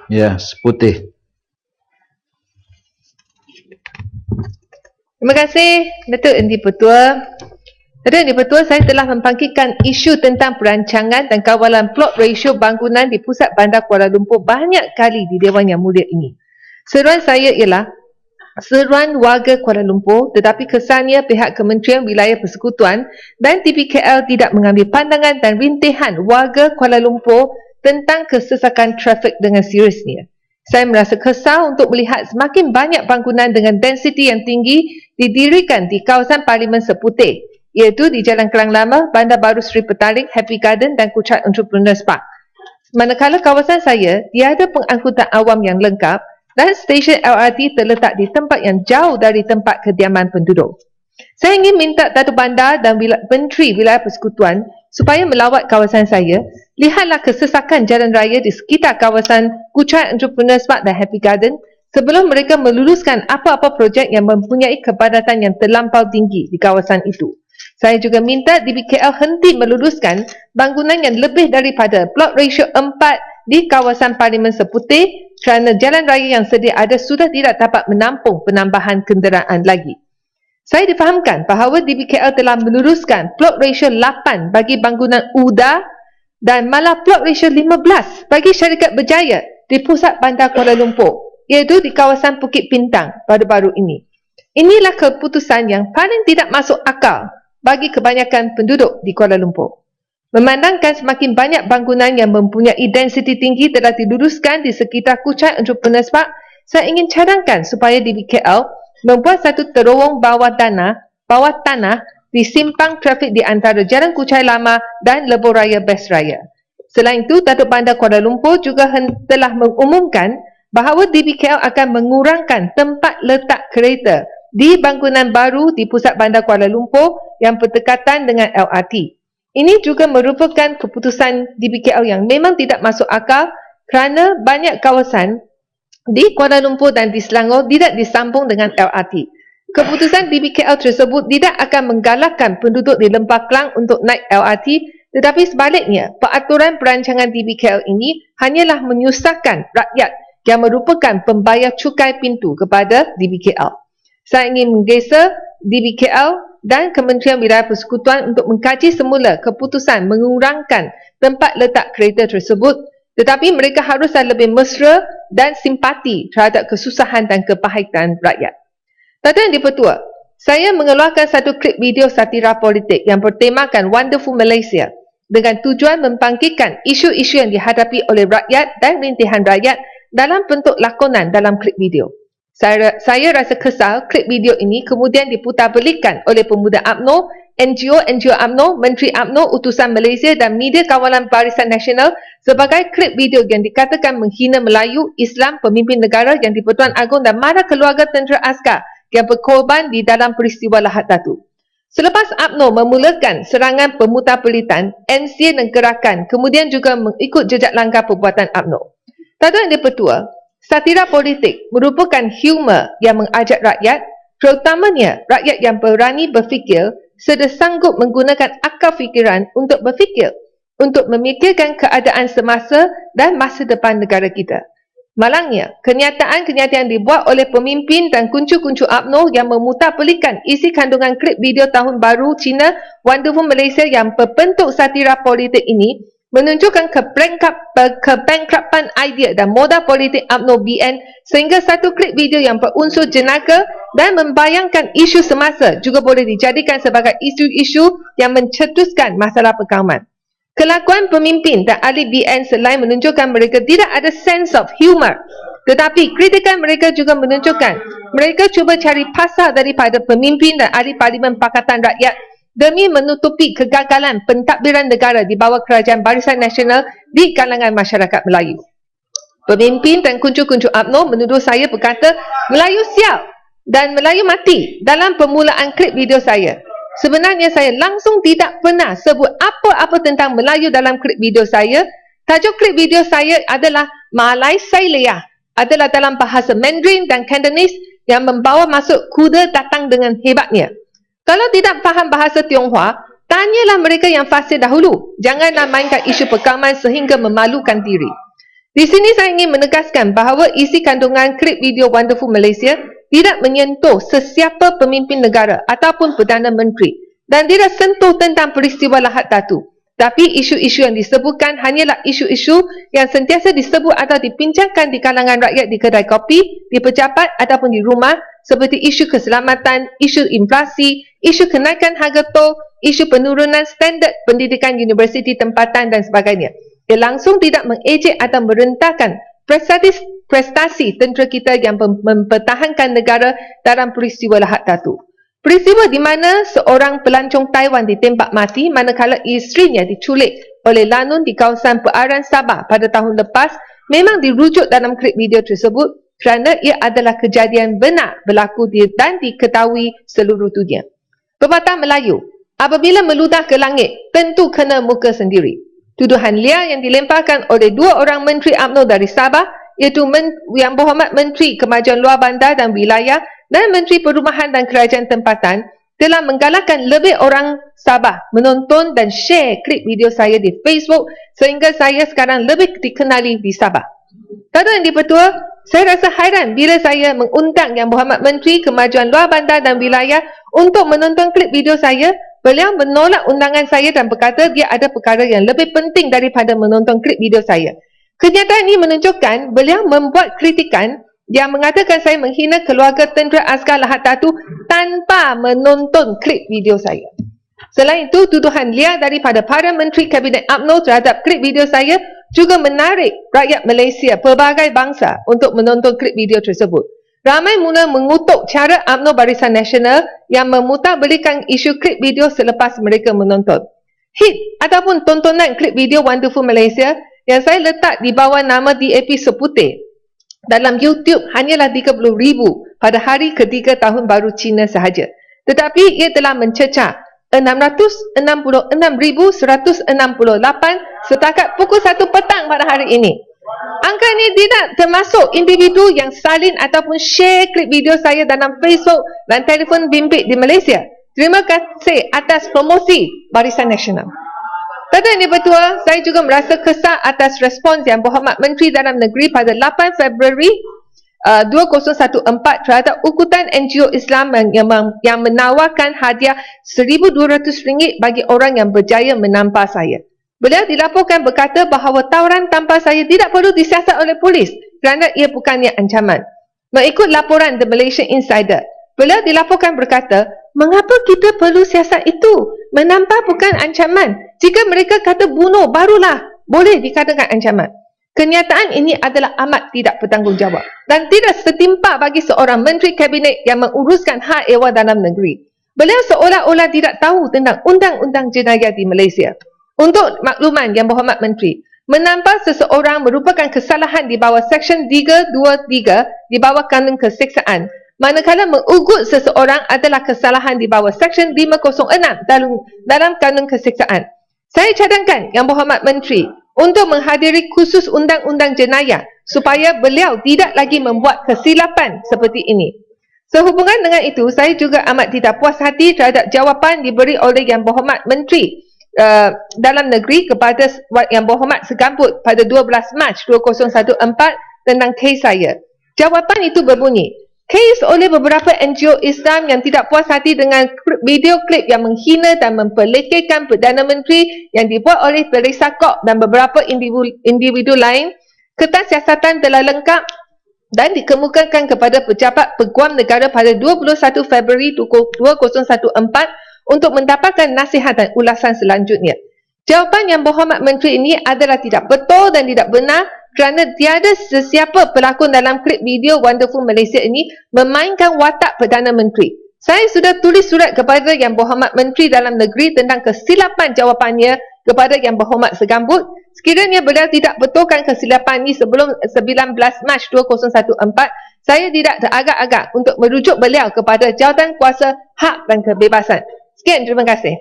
Ya, seputih. Terima kasih Datuk Endi Petua. Datuk Endi Petua, saya telah membangkitkan isu tentang perancangan dan kawalan plot ratio bangunan di pusat bandar Kuala Lumpur banyak kali di Dewan Yang Mulia ini. Seruan saya ialah seruan warga Kuala Lumpur, tetapi kesannya pihak Kementerian Wilayah Persekutuan dan TPKL tidak mengambil pandangan dan rintihan warga Kuala Lumpur tentang kesesakan trafik dengan seriusnya. Saya merasa kesal untuk melihat semakin banyak bangunan dengan densiti yang tinggi didirikan di kawasan Parlimen Seputih, iaitu di Jalan Kelang Lama, Bandar Baru Seri Petaling, Happy Garden dan Kuchart Entrepreneurs Park. Manakala kawasan saya tiada pengangkutan awam yang lengkap dan stesen LRT terletak di tempat yang jauh dari tempat kediaman penduduk. Saya ingin minta Datuk Bandar dan Menteri Wilayah Persekutuan supaya melawat kawasan saya. Lihatlah kesesakan jalan raya di sekitar kawasan Kuchart Entrepreneurs Park dan Happy Garden sebelum mereka meluluskan apa-apa projek yang mempunyai kepadatan yang terlampau tinggi di kawasan itu. Saya juga minta DBKL henti meluluskan bangunan yang lebih daripada plot ratio 4 di kawasan Parlimen Seputih kerana jalan raya yang sedia ada sudah tidak dapat menampung penambahan kenderaan lagi. Saya difahamkan bahawa DBKL telah meluluskan plot ratio 8 bagi bangunan UDA dan malah plot ratio 15 bagi syarikat berjaya di pusat bandar Kuala Lumpur, iaitu di kawasan Bukit Bintang baru-baru ini. Inilah keputusan yang paling tidak masuk akal bagi kebanyakan penduduk di Kuala Lumpur. Memandangkan semakin banyak bangunan yang mempunyai densiti tinggi telah diluluskan di sekitar Kuchart Entrepreneurs Park, saya ingin cadangkan supaya DBKL membuat satu terowong bawah tanah di simpang trafik di antara Jalan Kuchai Lama dan Lebuh Raya Best Raya. Selain itu, Datuk Bandar Kuala Lumpur juga telah mengumumkan bahawa DBKL akan mengurangkan tempat letak kereta di bangunan baru di pusat bandar Kuala Lumpur yang berdekatan dengan LRT. Ini juga merupakan keputusan DBKL yang memang tidak masuk akal kerana banyak kawasan di Kuala Lumpur dan di Selangor tidak disambung dengan LRT. Keputusan DBKL tersebut tidak akan menggalakkan penduduk di Lempah Klang untuk naik LRT, tetapi sebaliknya, peraturan perancangan DBKL ini hanyalah menyusahkan rakyat yang merupakan pembayar cukai pintu kepada DBKL. Saya ingin menggesa DBKL dan Kementerian Wilayah Persekutuan untuk mengkaji semula keputusan mengurangkan tempat letak kereta tersebut, tetapi mereka haruslah lebih mesra dan simpati terhadap kesusahan dan kepahitan rakyat. Datuk Yang Dipertua, saya mengeluarkan satu klip video satira politik yang bertemakan Wonderful Malaysia dengan tujuan membangkitkan isu-isu yang dihadapi oleh rakyat dan rintihan rakyat dalam bentuk lakonan dalam klip video. Saya rasa kesal klip video ini kemudian diputarbelikkan oleh pemuda UMNO, NGO UMNO, Menteri UMNO, Utusan Malaysia dan media kawalan Barisan Nasional sebagai klip video yang dikatakan menghina Melayu, Islam, pemimpin negara yang di-Pertuan Agong dan mana keluarga tentera askar yang berkorban di dalam peristiwa Lahad Datu. Selepas UMNO memulakan serangan pemutarpelitan, NC dan gerakan kemudian juga mengikut jejak langkah perbuatan UMNO. Datuk Yang Dipertua, satira politik merupakan humor yang mengajak rakyat, terutamanya rakyat yang berani berfikir, serta sanggup menggunakan akal fikiran untuk berfikir, untuk memikirkan keadaan semasa dan masa depan negara kita. Malangnya, kenyataan-kenyataan dibuat oleh pemimpin dan kuncu-kuncu UMNO yang memutarpelikan isi kandungan klip video tahun baru Cina Wonderful Malaysia yang berbentuk satira politik ini menunjukkan kebangkrapan idea dan modal politik UMNO BN sehingga satu klip video yang berunsur jenaka dan membayangkan isu semasa juga boleh dijadikan sebagai isu-isu yang mencetuskan masalah perkauman. Kelakuan pemimpin dan ahli BN selain menunjukkan mereka tidak ada sense of humor, tetapi kritikan mereka juga menunjukkan mereka cuba cari pasal daripada pemimpin dan ahli Parlimen Pakatan Rakyat demi menutupi kegagalan pentadbiran negara di bawah Kerajaan Barisan Nasional di kalangan masyarakat Melayu. Pemimpin dan kuncu-kuncu UMNO menuduh saya berkata Melayu sial dan Melayu mati dalam permulaan klip video saya. Sebenarnya saya langsung tidak pernah sebut apa-apa tentang Melayu dalam klip video saya. Tajuk klip video saya adalah Malai Sailea, adalah dalam bahasa Mandarin dan Cantonese yang membawa masuk kuda datang dengan hebatnya. Kalau tidak faham bahasa Tionghoa, tanyalah mereka yang fasih dahulu. Janganlah mainkan isu perkauman sehingga memalukan diri. Di sini saya ingin menegaskan bahawa isi kandungan klip video Wonderful Malaysia tidak menyentuh sesiapa pemimpin negara ataupun Perdana Menteri dan tidak sentuh tentang peristiwa Lahad Datu. Tapi isu-isu yang disebutkan hanyalah isu-isu yang sentiasa disebut atau dibincangkan di kalangan rakyat di kedai kopi, di pejabat ataupun di rumah, seperti isu keselamatan, isu inflasi, isu kenaikan harga tol, isu penurunan standard pendidikan universiti tempatan dan sebagainya. Ia langsung tidak mengejek atau merentahkan prestasi tentera kita yang mempertahankan negara dalam peristiwa Lahad Datu. Peristiwa di mana seorang pelancong Taiwan ditembak mati manakala isterinya diculik oleh Lanun di kawasan Pearan Sabah pada tahun lepas memang dirujuk dalam klip video tersebut kerana ia adalah kejadian benar berlaku dan diketahui seluruh dunia. Pepatah Melayu, apabila meludah ke langit, tentu kena muka sendiri. Tuduhan liar yang dilemparkan oleh dua orang Menteri UMNO dari Sabah, iaitu Yang Berhormat Menteri Kemajuan Luar Bandar dan Wilayah dan Menteri Perumahan dan Kerajaan Tempatan, telah menggalakkan lebih orang Sabah menonton dan share klip video saya di Facebook sehingga saya sekarang lebih dikenali di Sabah. Tuan Yang di-Pertua, saya rasa hairan bila saya mengundang Yang Berhormat Menteri Kemajuan Luar Bandar dan Wilayah untuk menonton klip video saya. Beliau menolak undangan saya dan berkata dia ada perkara yang lebih penting daripada menonton klip video saya. Kenyataan ini menunjukkan beliau membuat kritikan yang mengatakan saya menghina keluarga tentera askar Lahad Datu tanpa menonton klip video saya. Selain itu, tuduhan liar daripada para Menteri Kabinet UMNO terhadap klip video saya juga menarik rakyat Malaysia pelbagai bangsa untuk menonton klip video tersebut. Ramai mula mengutuk cara UMNO Barisan Nasional yang memutarbalikan isu klip video selepas mereka menonton. Hit ataupun tontonan klip video Wonderful Malaysia yang saya letak di bawah nama DAP Seputih dalam YouTube hanyalah 30,000 pada hari ketiga tahun baru Cina sahaja. Tetapi ia telah mencecah 666,168 setakat pukul 1 petang pada hari ini. Angka ini tidak termasuk individu yang salin ataupun share klip video saya dalam Facebook dan telefon bimbit di Malaysia. Terima kasih atas promosi Barisan Nasional. Tuan Yang di-Pertua, saya juga merasa kesal atas respons Yang Berhormat Menteri Dalam Negeri pada 8 Februari 2014 terhadap ukutan NGO Islam yang menawarkan hadiah RM1,200 bagi orang yang berjaya menampar saya. Beliau dilaporkan berkata bahawa tawaran tampar saya tidak perlu disiasat oleh polis kerana ia bukannya ancaman. Mengikut laporan The Malaysian Insider, beliau dilaporkan berkata, mengapa kita perlu siasat itu? Menampar bukan ancaman. Jika mereka kata bunuh, barulah boleh dikatakan ancaman. Kenyataan ini adalah amat tidak bertanggungjawab dan tidak setimpa bagi seorang Menteri Kabinet yang menguruskan hak ehwal dalam negeri. Beliau seolah-olah tidak tahu tentang undang-undang jenayah di Malaysia. Untuk makluman Yang Berhormat Menteri, menampar seseorang merupakan kesalahan di bawah Seksyen 323 di bawah Kanun Keseksaan, manakala mengugut seseorang adalah kesalahan di bawah Seksyen 506 dalam Kanun Keseksaan. Saya cadangkan Yang Berhormat Menteri untuk menghadiri khusus undang-undang jenayah supaya beliau tidak lagi membuat kesilapan seperti ini. Sehubungan dengan itu, saya juga amat tidak puas hati terhadap jawapan diberi oleh Yang Berhormat Menteri Dalam Negeri kepada Yang Berhormat Segambut pada 12 Mac 2014 tentang kes saya. Jawapan itu berbunyi, kes oleh beberapa NGO Islam yang tidak puas hati dengan video klip yang menghina dan memperlekehkan Perdana Menteri yang dibuat oleh Teresa Kok dan beberapa individu lain, kertas siasatan telah lengkap dan dikemukakan kepada pejabat Peguam Negara pada 21 Februari 2014 untuk mendapatkan nasihat dan ulasan selanjutnya. Jawapan Yang Berhormat Menteri ini adalah tidak betul dan tidak benar kerana tiada sesiapa pelakon dalam klip video Wonderful Malaysia ini memainkan watak Perdana Menteri. Saya sudah tulis surat kepada Yang Berhormat Menteri Dalam Negeri tentang kesilapan jawapannya kepada Yang Berhormat Segambut. Sekiranya beliau tidak betulkan kesilapan ini sebelum 19 Mac 2014, saya tidak teragak-agak untuk merujuk beliau kepada jawatan kuasa hak dan kebebasan. Sekian, terima kasih.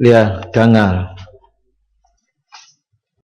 Lia Gangal.